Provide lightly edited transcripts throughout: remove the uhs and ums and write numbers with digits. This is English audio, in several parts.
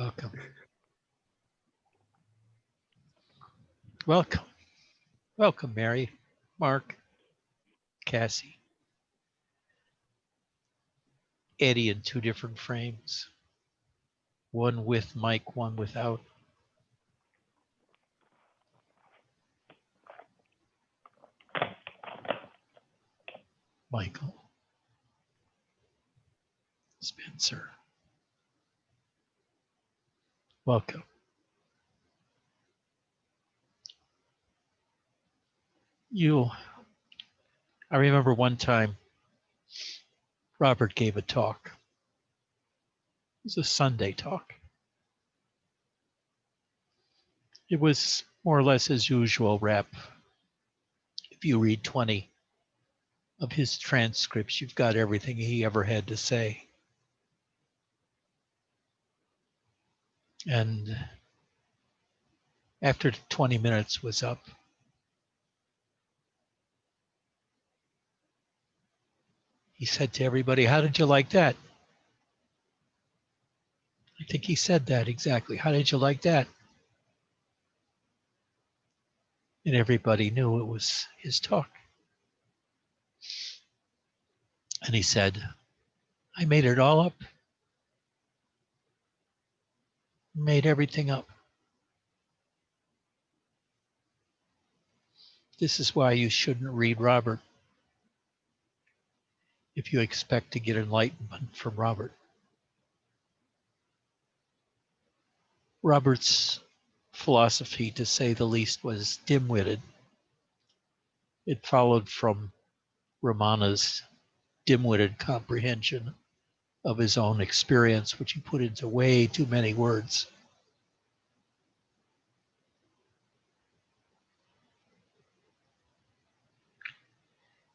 Welcome. Welcome. Welcome, Mary, Mark, Cassie, Eddie in two different frames. One with mic, one without. Michael, Spencer. Welcome. I remember one time Robert gave a talk. It was a Sunday talk. It was more or less his usual rep. If you read 20 of his transcripts, you've got everything he ever had to say. And after 20 minutes was up, he said to everybody, "How did you like that?" I think he said that exactly. "How did you like that?" And everybody knew it was his talk. And he said, "I made it all up. Made everything up. This is why you shouldn't read Robert if you expect to get enlightenment from Robert." Robert's philosophy, to say the least, was dim-witted. It followed from Ramana's dim-witted comprehension of his own experience, which he put into way too many words.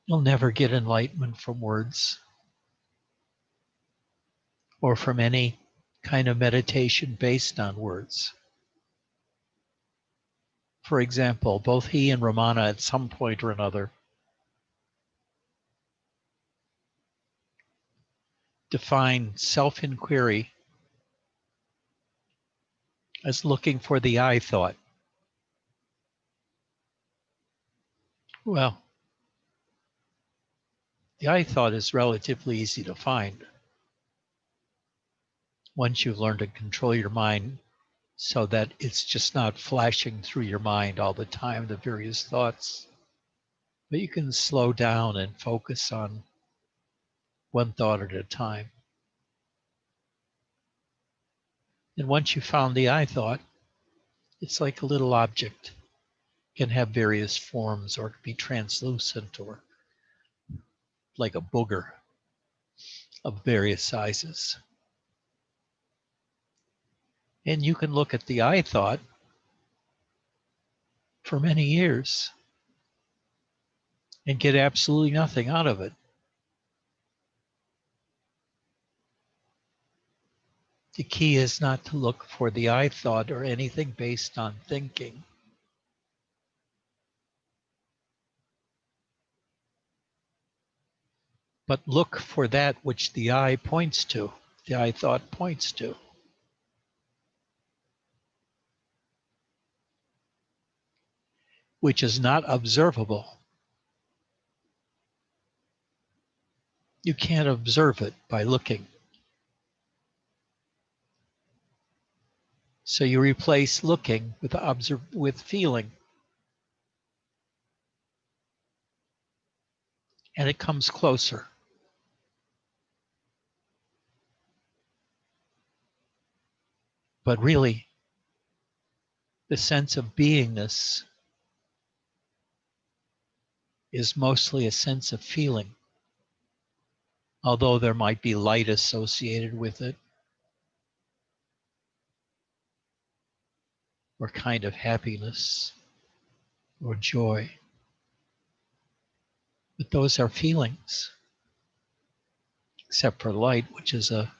You'll never get enlightenment from words or from any kind of meditation based on words. For example, both he and Ramana at some point or another define self-inquiry as looking for the I thought. Well, the I thought is relatively easy to find once you've learned to control your mind so that it's just not flashing through your mind all the time, the various thoughts. But you can slow down and focus on one thought at a time. And once you found the I thought, it's like a little object. It can have various forms or it can be translucent or like a booger of various sizes. And you can look at the I thought for many years and get absolutely nothing out of it. The key is not to look for the I thought or anything based on thinking. But look for that which the I points to, the I thought points to. Which is not observable. You can't observe it by looking. So you replace looking with feeling. And it comes closer. But really, the sense of beingness is mostly a sense of feeling, although there might be light associated with it, or kind of happiness, or joy. But those are feelings, except for light, which is a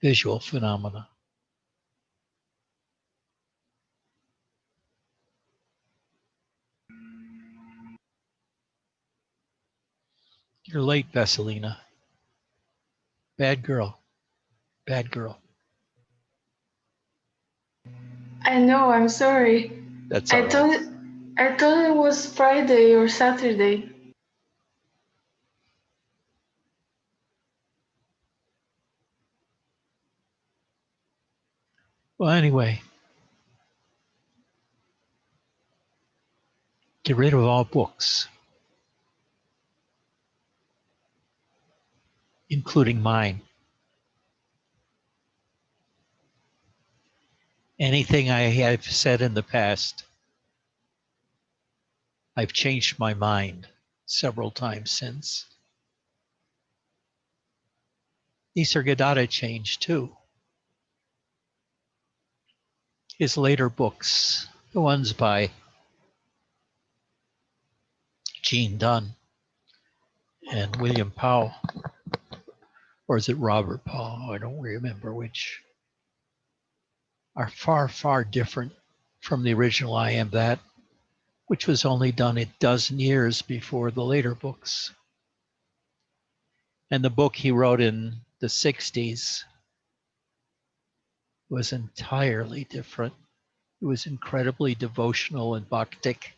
visual phenomena. You're late, Vasilina. Bad girl. Bad girl. I know, I'm sorry. That's all I right. thought I thought it was Friday or Saturday. Well, anyway, get rid of all books, including mine. Anything I have said in the past, I've changed my mind several times since. Nisargadatta changed too. His later books, the ones by Gene Dunn and William Powell, or is it Robert Powell? I don't remember which, are far, far different from the original I Am That, which was only done a dozen years before the later books. And the book he wrote in the 60s was entirely different. It was incredibly devotional and bhaktic,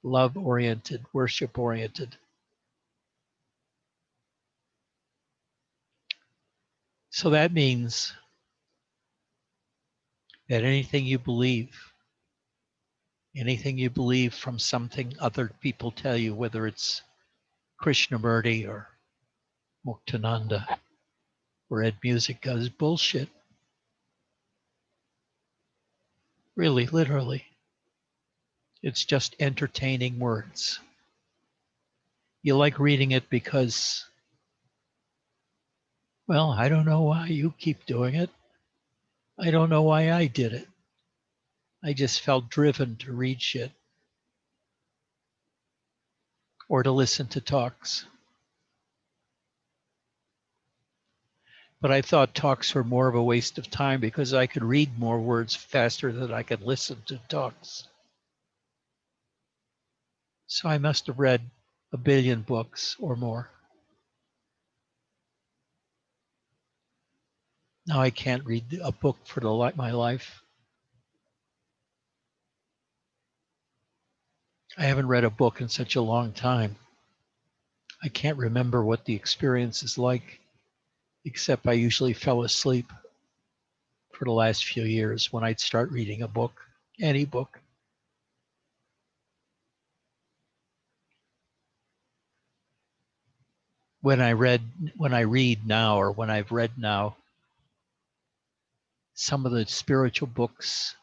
love-oriented, worship-oriented. So that means that anything you believe from something other people tell you, whether it's Krishnamurti or Muktananda or Ed Musica, is bullshit. Really, literally. It's just entertaining words. You like reading it because, well, I don't know why you keep doing it. I don't know why I did it. I just felt driven to read shit or to listen to talks. But I thought talks were more of a waste of time because I could read more words faster than I could listen to talks. So I must have read 1 billion books or more. Now I can't read a book for my life. I haven't read a book in such a long time. I can't remember what the experience is like, except I usually fell asleep for the last few years when I'd start reading a book, any book. When I read now, or when I've read now, some of the spiritual books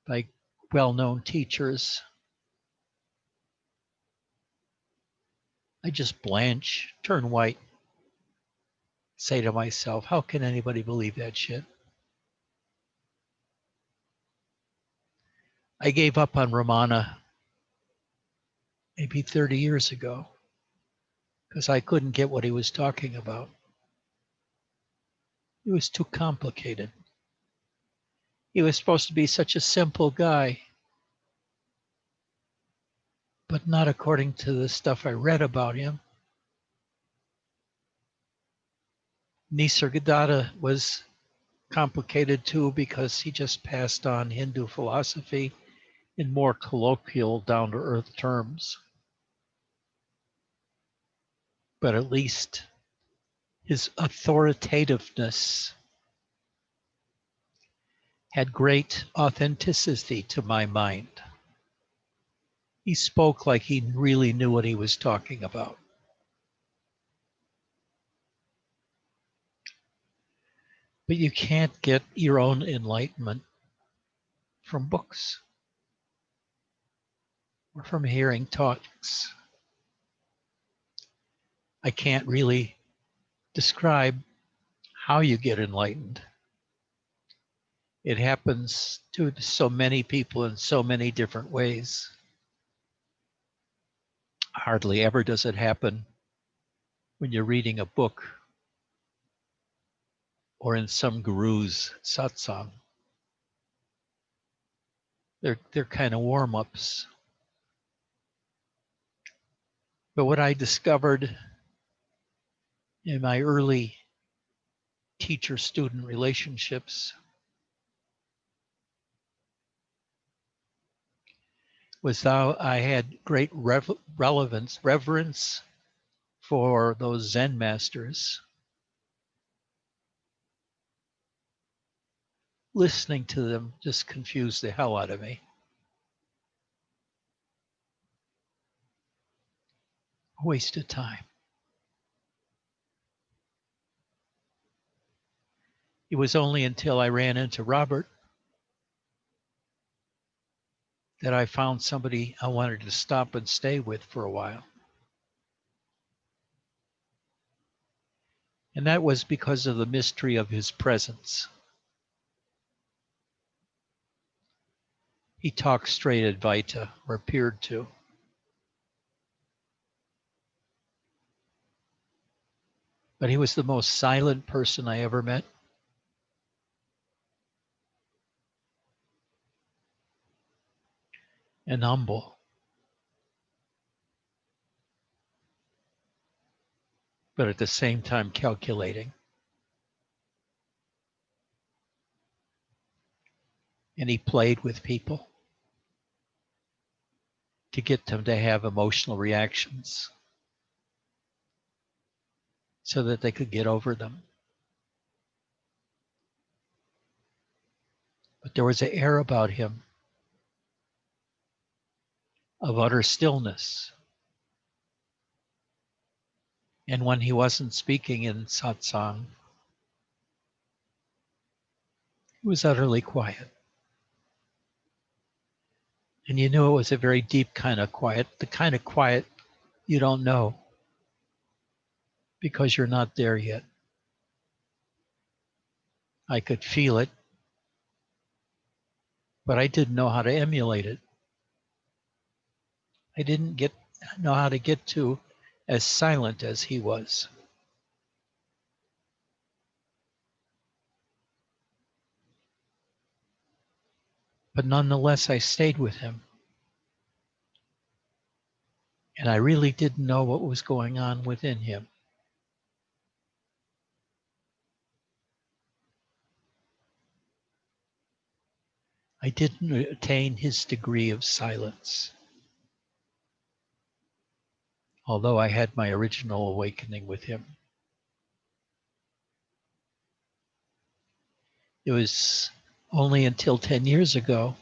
by well-known teachers, I just blanch, turn white, say to myself, how can anybody believe that shit? I gave up on Ramana maybe 30 years ago because I couldn't get what he was talking about. It was too complicated. He was supposed to be such a simple guy, but not according to the stuff I read about him. Nisargadatta was complicated too because he just passed on Hindu philosophy in more colloquial, down-to-earth terms. But at least his authoritativeness had great authenticity to my mind. He spoke like he really knew what he was talking about. But you can't get your own enlightenment from books or from hearing talks. I can't really describe how you get enlightened. It happens to so many people in so many different ways. Hardly ever does it happen when you're reading a book or in some guru's satsang. They're kind of warm-ups. But what I discovered in my early teacher-student relationships was how I had great reverence for those Zen masters. Listening to them just confused the hell out of me. A waste of time. It was only until I ran into Robert that I found somebody I wanted to stop and stay with for a while. And that was because of the mystery of his presence. He talked straight Advaita, or appeared to. But he was the most silent person I ever met. And humble. But at the same time calculating. And he played with people to get them to have emotional reactions so that they could get over them. But there was an air about him of utter stillness. And when he wasn't speaking in satsang, he was utterly quiet. And you knew it was a very deep kind of quiet, the kind of quiet you don't know because you're not there yet. I could feel it, but I didn't know how to emulate it. I didn't know how to get to as silent as he was. But nonetheless, I stayed with him. And I really didn't know what was going on within him. I didn't attain his degree of silence, although I had my original awakening with him. It was only until 10 years ago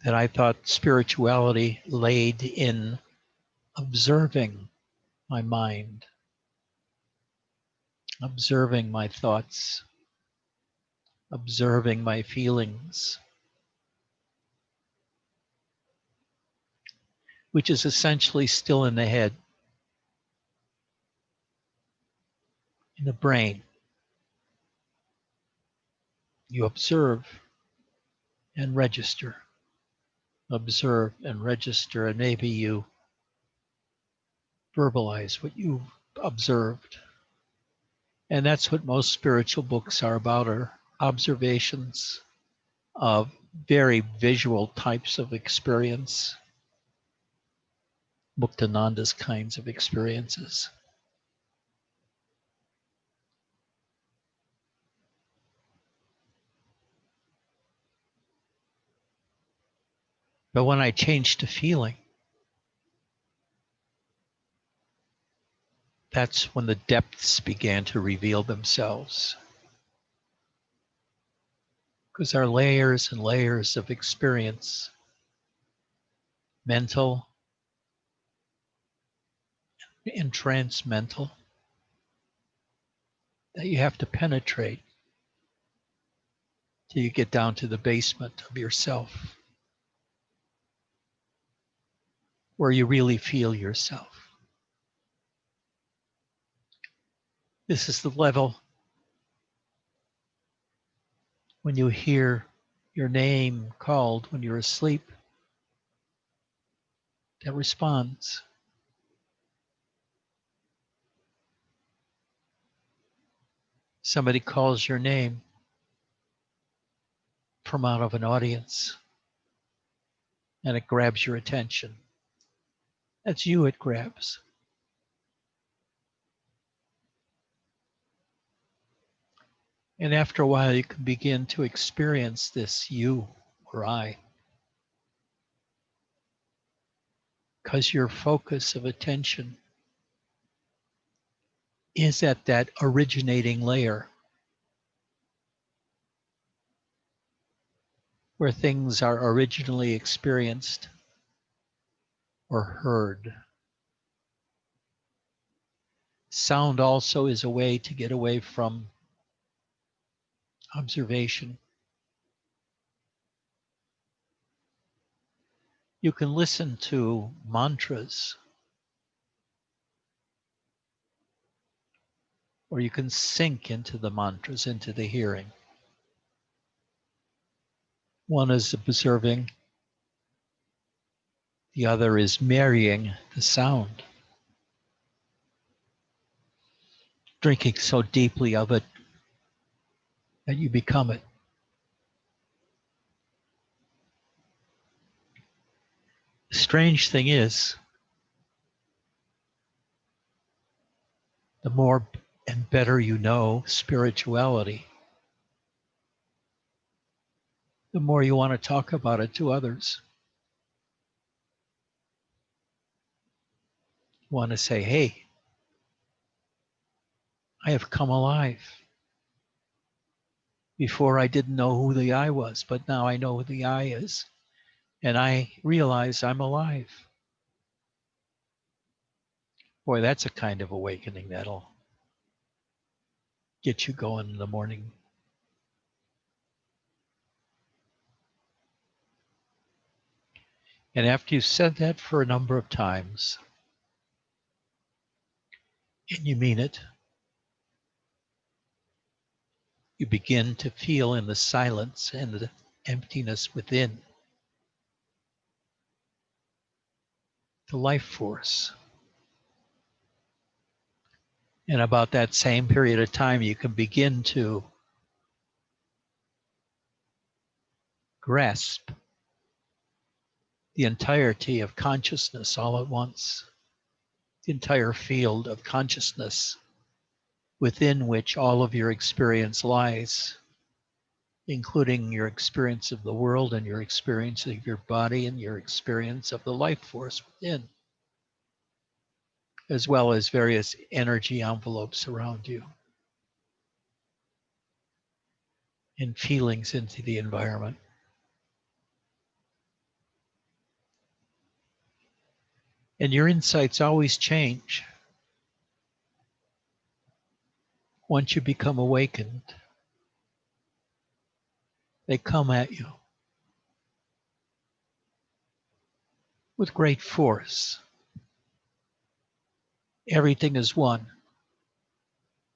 that I thought spirituality laid in observing my mind, observing my thoughts, observing my feelings, which is essentially still in the head, in the brain. You observe and register, observe and register, and maybe you verbalize what you observed. And that's what most spiritual books are about, are observations of very visual types of experience, Muktananda's kinds of experiences. But when I changed to feeling, that's when the depths began to reveal themselves. Because there are layers and layers of experience, mental and transmental, that you have to penetrate till you get down to the basement of yourself, where you really feel yourself. This is the level when you hear your name called when you're asleep that responds. Somebody calls your name from out of an audience and it grabs your attention. That's you it grabs. And after a while, you can begin to experience this you or I because your focus of attention is at that originating layer where things are originally experienced or heard. Sound also is a way to get away from observation. You can listen to mantras, or you can sink into the mantras, into the hearing. One is observing, the other is marrying the sound, drinking so deeply of it that you become it. The strange thing is, the more and better you know spirituality, the more you want to talk about it to others. You want to say, hey, I have come alive. Before I didn't know who the I was, but now I know who the I is. And I realize I'm alive. Boy, that's a kind of awakening that'll get you going in the morning. And after you've said that for a number of times, and you mean it, you begin to feel in the silence and the emptiness within the life force. And about that same period of time, you can begin to grasp the entirety of consciousness all at once, the entire field of consciousness within which all of your experience lies, including your experience of the world and your experience of your body and your experience of the life force within, as well as various energy envelopes around you and feelings into the environment. And your insights always change once you become awakened. They come at you with great force. Everything is one.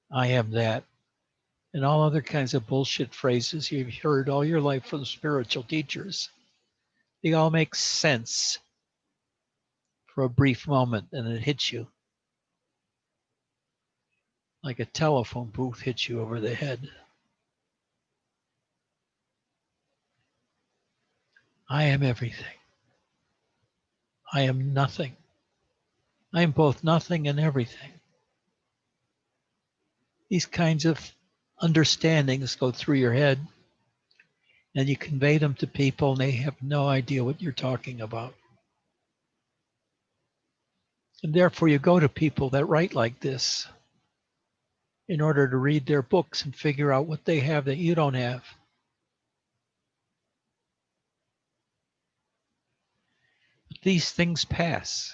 I am that. And all other kinds of bullshit phrases you've heard all your life from spiritual teachers. They all make sense for a brief moment, and it hits you like a telephone booth hits you over the head. I am everything. I am nothing. I am both nothing and everything. These kinds of understandings go through your head, and you convey them to people, and they have no idea what you're talking about. And therefore, you go to people that write like this in order to read their books and figure out what they have that you don't have. But these things pass.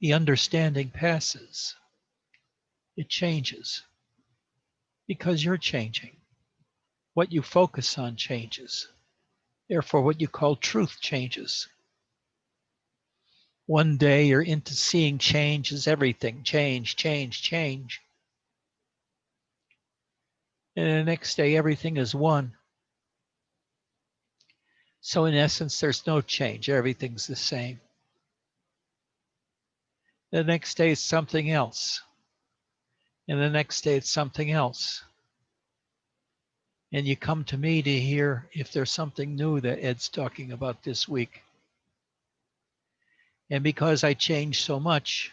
The understanding passes. It changes because you're changing. What you focus on changes. Therefore, what you call truth changes. One day you're into seeing change as everything. Change, change, change. And the next day, everything is one. So in essence, there's no change. Everything's the same. The next day, it's something else. And the next day, it's something else. And you come to me to hear if there's something new that Ed's talking about this week. And because I change so much,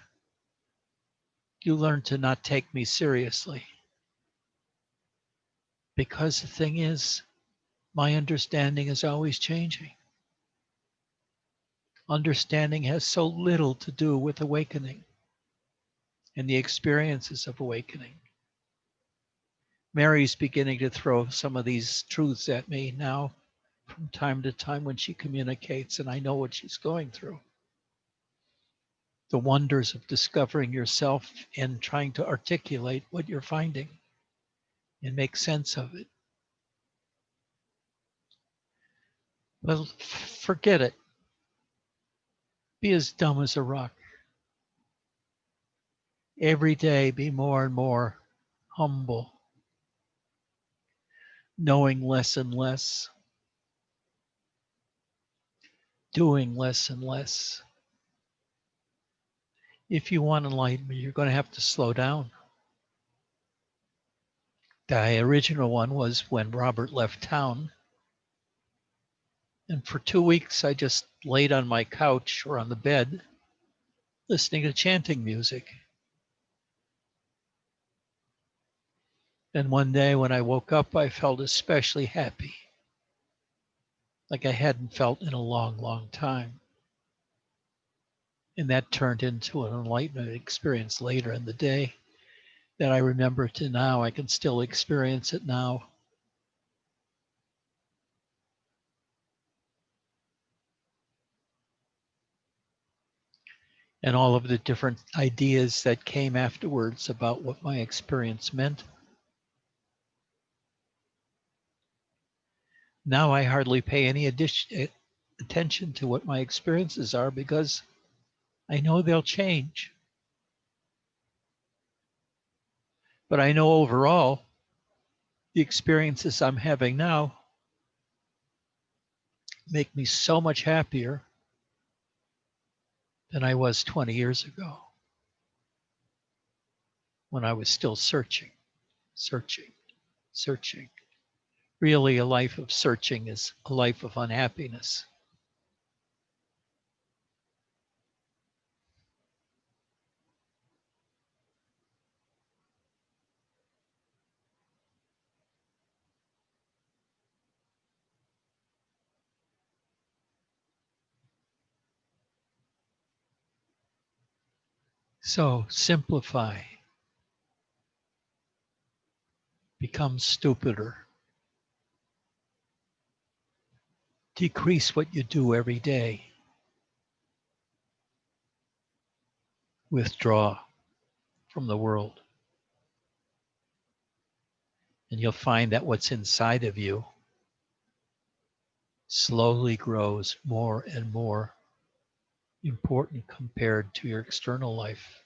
you learn to not take me seriously. Because the thing is, my understanding is always changing. Understanding has so little to do with awakening and the experiences of awakening. Mary's beginning to throw some of these truths at me now from time to time when she communicates, and I know what she's going through. The wonders of discovering yourself and trying to articulate what you're finding and make sense of it. Well, forget it. Be as dumb as a rock. Every day be more and more humble, knowing less and less, doing less and less. If you want enlightenment, you're going to have to slow down. The original one was when Robert left town. And for 2 weeks, I just laid on my couch or on the bed listening to chanting music. And one day when I woke up, I felt especially happy, like I hadn't felt in a long, long time. And that turned into an enlightenment experience later in the day that I remember to now. I can still experience it now. And all of the different ideas that came afterwards about what my experience meant. Now I hardly pay any attention to what my experiences are because I know they'll change. But I know overall, the experiences I'm having now make me so much happier than I was 20 years ago when I was still searching, searching, searching. Really, a life of searching is a life of unhappiness. So simplify, become stupider, decrease what you do every day, withdraw from the world. And you'll find that what's inside of you slowly grows more and more important compared to your external life.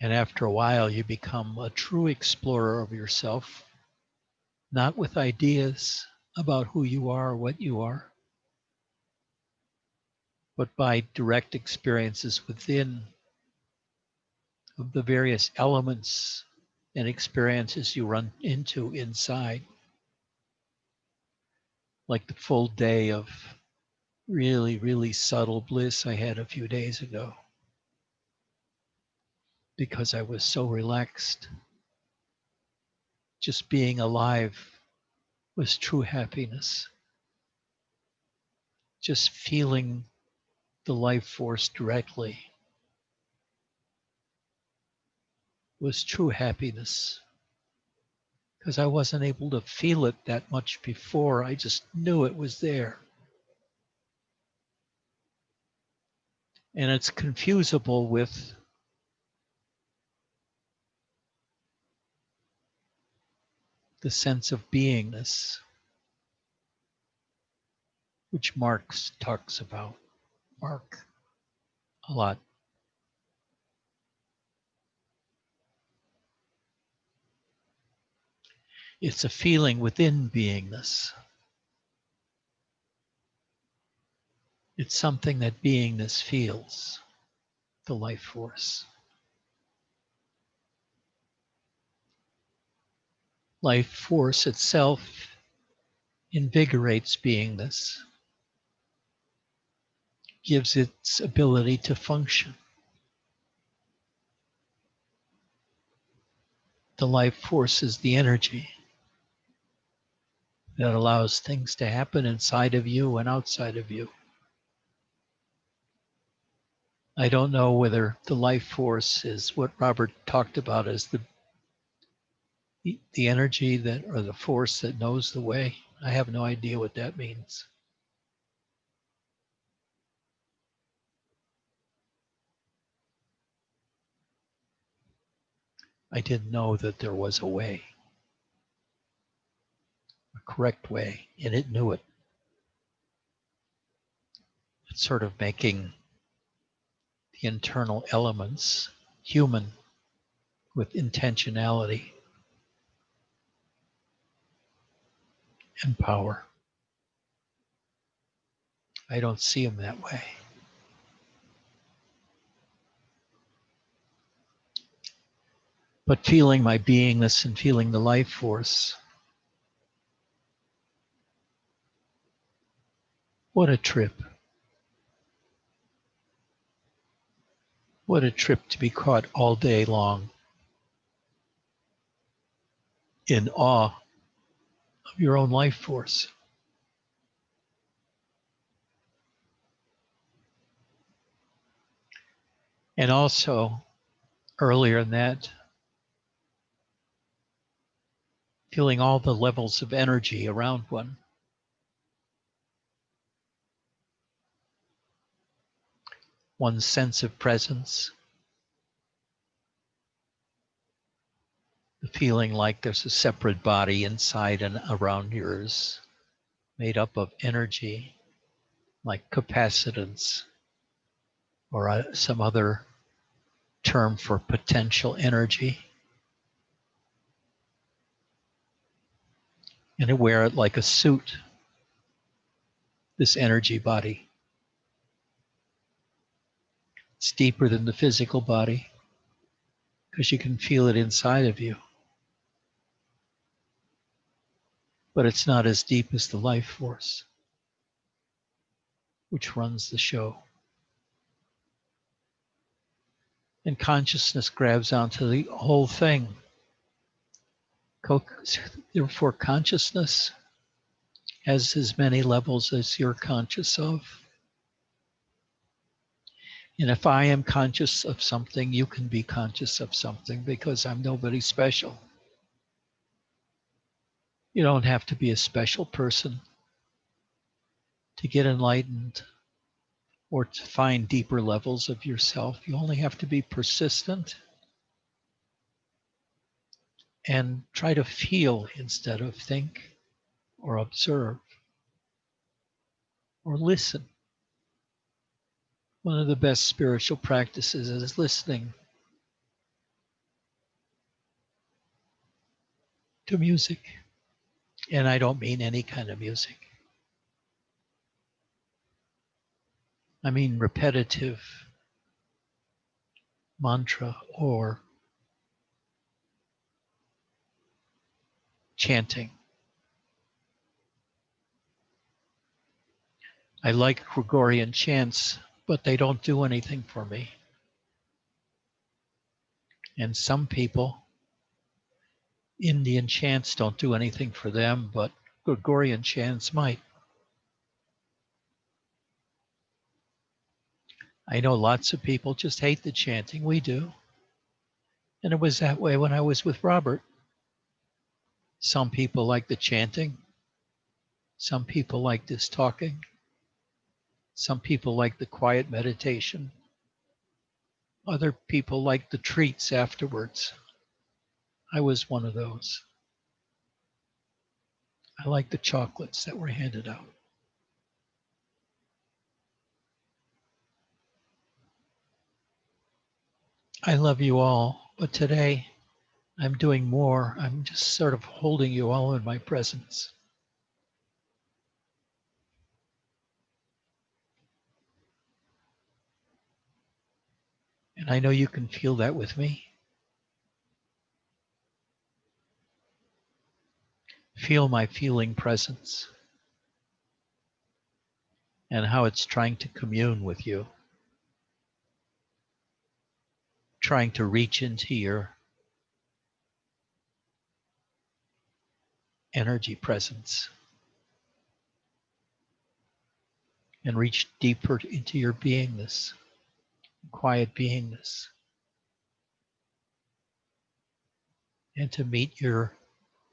And after a while, you become a true explorer of yourself, not with ideas about who you are or what you are, but by direct experiences within of the various elements and experiences you run into inside, like the full day of really, really subtle bliss I had a few days ago because I was so relaxed. Just being alive was true happiness. Just feeling the life force directly was true happiness because I wasn't able to feel it that much before. I just knew it was there. And it's confusable with the sense of beingness, which Marx talks about. Mark a lot. It's a feeling within beingness. It's something that beingness feels, the life force. Life force itself invigorates beingness, gives its ability to function. The life force is the energy that allows things to happen inside of you and outside of you. I don't know whether the life force is what Robert talked about as the energy that, or the force that knows the way. I have no idea what that means. I didn't know that there was a way, a correct way, and it knew it. It's sort of making the internal elements human with intentionality and power. I don't see them that way. But feeling my beingness and feeling the life force, what a trip. What a trip to be caught all day long in awe of your own life force. And also, earlier in that, feeling all the levels of energy around one. One's sense of presence, the feeling like there's a separate body inside and around yours, made up of energy, like capacitance, or some other term for potential energy. And to wear it like a suit, this energy body. It's deeper than the physical body because you can feel it inside of you. But it's not as deep as the life force, which runs the show. And consciousness grabs onto the whole thing. Therefore, consciousness has as many levels as you're conscious of. And if I am conscious of something, you can be conscious of something because I'm nobody special. You don't have to be a special person to get enlightened or to find deeper levels of yourself. You only have to be persistent and try to feel instead of think or observe or listen. One of the best spiritual practices is listening to music. And I don't mean any kind of music. I mean repetitive mantra or chanting. I like Gregorian chants, but they don't do anything for me. And some people, Indian chants don't do anything for them, but Gregorian chants might. I know lots of people just hate the chanting. We do. And it was that way when I was with Robert. Some people like the chanting. Some people like this talking. Some people like the quiet meditation. Other people like the treats afterwards. I was one of those. I like the chocolates that were handed out. I love you all, but today I'm doing more. I'm just sort of holding you all in my presence. And I know you can feel that with me. Feel my feeling presence and how it's trying to commune with you, trying to reach into your energy presence. and reach deeper into your beingness, quiet beingness, and to meet your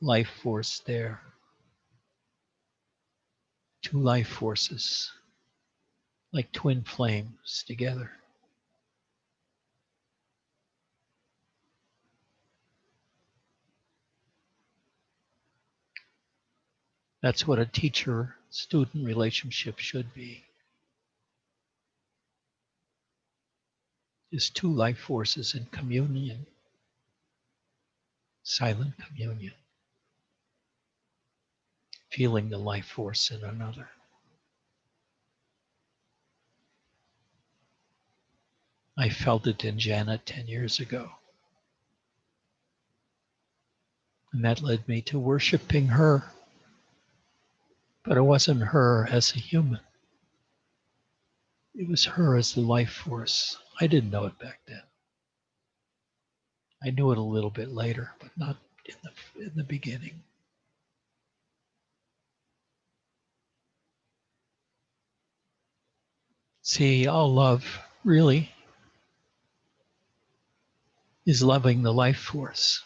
life force there. Two life forces, like twin flames together. That's what a teacher-student relationship should be. Is two life forces in communion, silent communion, feeling the life force in another. I felt it in Janet 10 years ago. And that led me to worshiping her. But it wasn't her as a human. It was her as the life force. I didn't know it back then. I knew it a little bit later, but not in the beginning. See, all love really is loving the life force.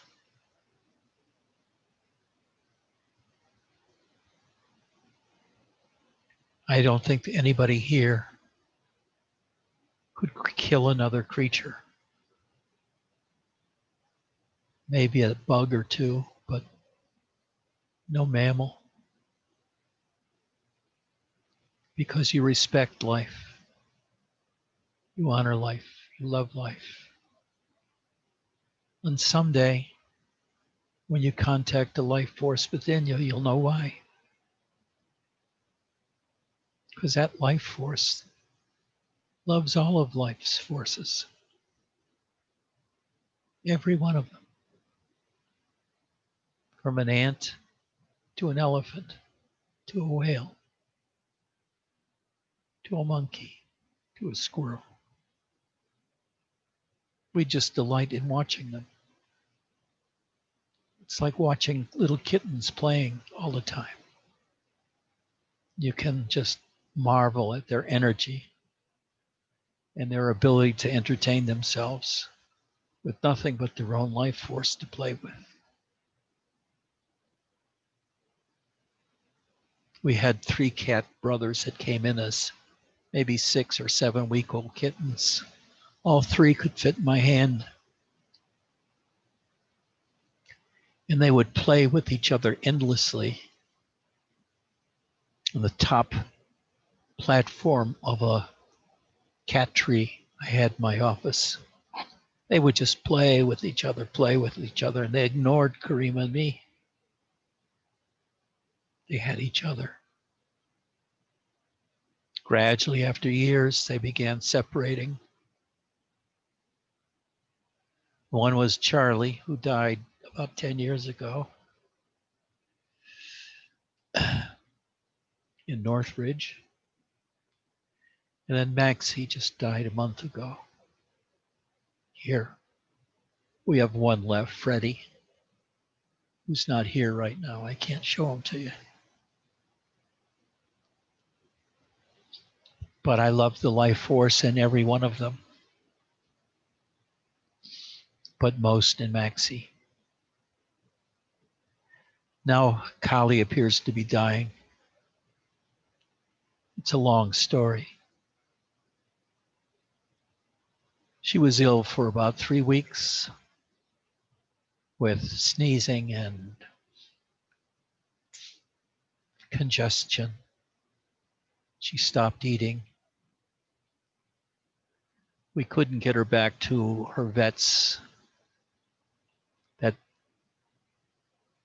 I don't think anybody here could kill another creature. Maybe a bug or two, but no mammal. Because you respect life. You honor life. You love life. And someday, when you contact the life force within you, you'll know why. Because that life force loves all of life's forces. Every one of them. From an ant to an elephant to a whale to a monkey to a squirrel. We just delight in watching them. It's like watching little kittens playing all the time. You can just marvel at their energy and their ability to entertain themselves with nothing but their own life force to play with. We had 3 cat brothers that came in as maybe 6 or 7-week-old kittens. All 3 could fit in my hand. And they would play with each other endlessly on the top platform of a cat tree I had in my office. They would just play with each other, and they ignored Karima and me. They had each other. Gradually, after years, they began separating. One was Charlie, who died about 10 years ago in Northridge. And then Max, he just died a month ago. Here, we have one left, Freddie, who's not here right now. I can't show him to you. But I love the life force in every one of them, but most in Maxie. Now Kali appears to be dying. It's a long story. She was ill for about 3 weeks with sneezing and congestion. She stopped eating. We couldn't get her back to her vets that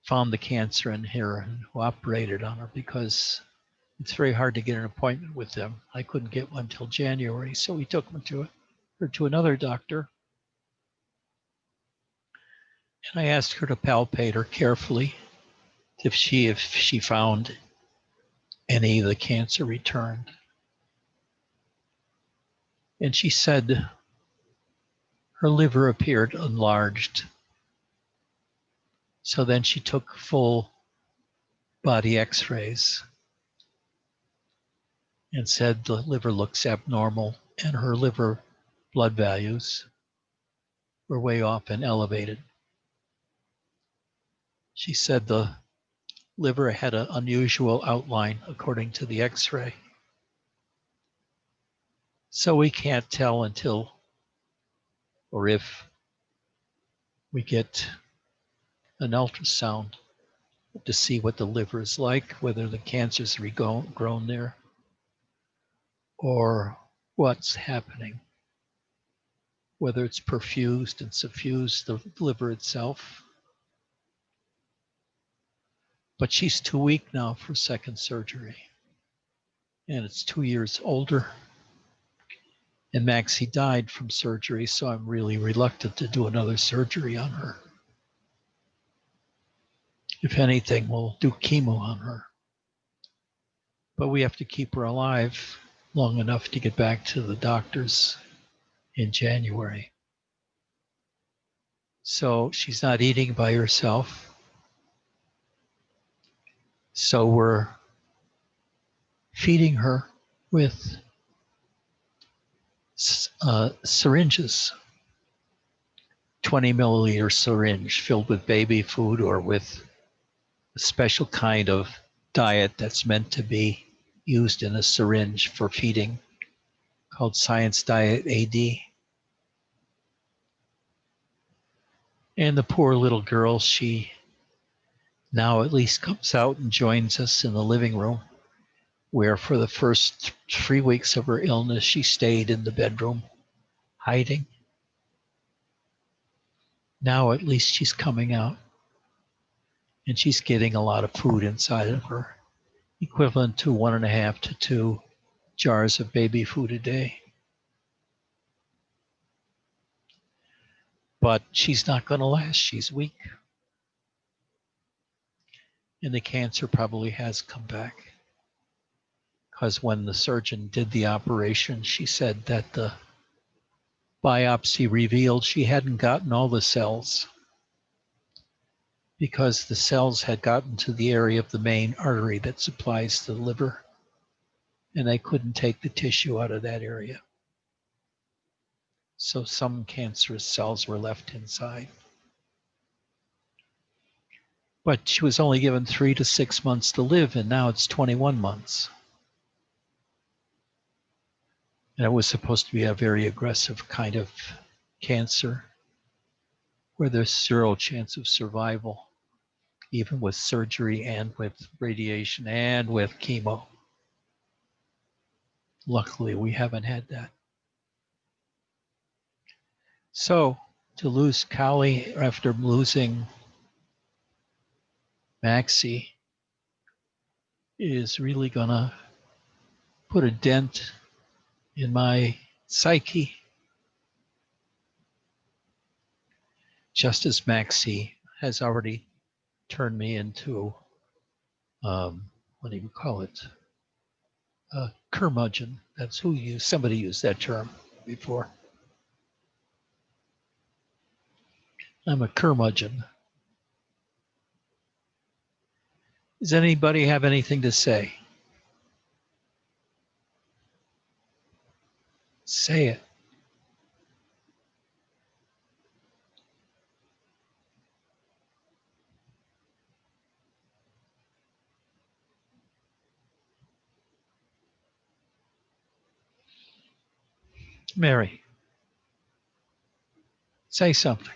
found the cancer in her and who operated on her because it's very hard to get an appointment with them. I couldn't get one till January, so we took her to another doctor. And I asked her to palpate her carefully if she found any of the cancer returned. And she said her liver appeared enlarged. So then she took full body x-rays. and said the liver looks abnormal and her liver blood values were way off and elevated. She said the liver had an unusual outline according to the x-ray. So we can't tell until or if we get an ultrasound to see what the liver is like, whether the cancer's regrown there or what's happening, whether it's perfused and suffused the liver itself. But she's too weak now for second surgery. And it's 2 years older. And Maxie died from surgery, so I'm really reluctant to do another surgery on her. If anything, we'll do chemo on her. But we have to keep her alive long enough to get back to the doctors in January. So she's not eating by herself. So we're feeding her with syringes, 20 milliliter syringe filled with baby food or with a special kind of diet that's meant to be used in a syringe for feeding called Science Diet AD. And the poor little girl, she now at least comes out and joins us in the living room, where for the first 3 weeks of her illness, she stayed in the bedroom hiding. Now at least she's coming out and she's getting a lot of food inside of her, equivalent to 1.5 to 2 jars of baby food a day. But she's not going to last. She's weak. And the cancer probably has come back. Because when the surgeon did the operation, she said that the biopsy revealed she hadn't gotten all the cells because the cells had gotten to the area of the main artery that supplies the liver, and they couldn't take the tissue out of that area. So some cancerous cells were left inside. But she was only given 3 to 6 months to live, and now it's 21 months. And it was supposed to be a very aggressive kind of cancer where there's zero chance of survival, even with surgery and with radiation and with chemo. Luckily, we haven't had that. So to lose Callie after losing Maxie is really gonna put a dent in my psyche, just as Maxie has already turned me into, what do you call it? A curmudgeon. That's who somebody used that term before. I'm a curmudgeon. Does anybody have anything to say? Say it. Mary, say something.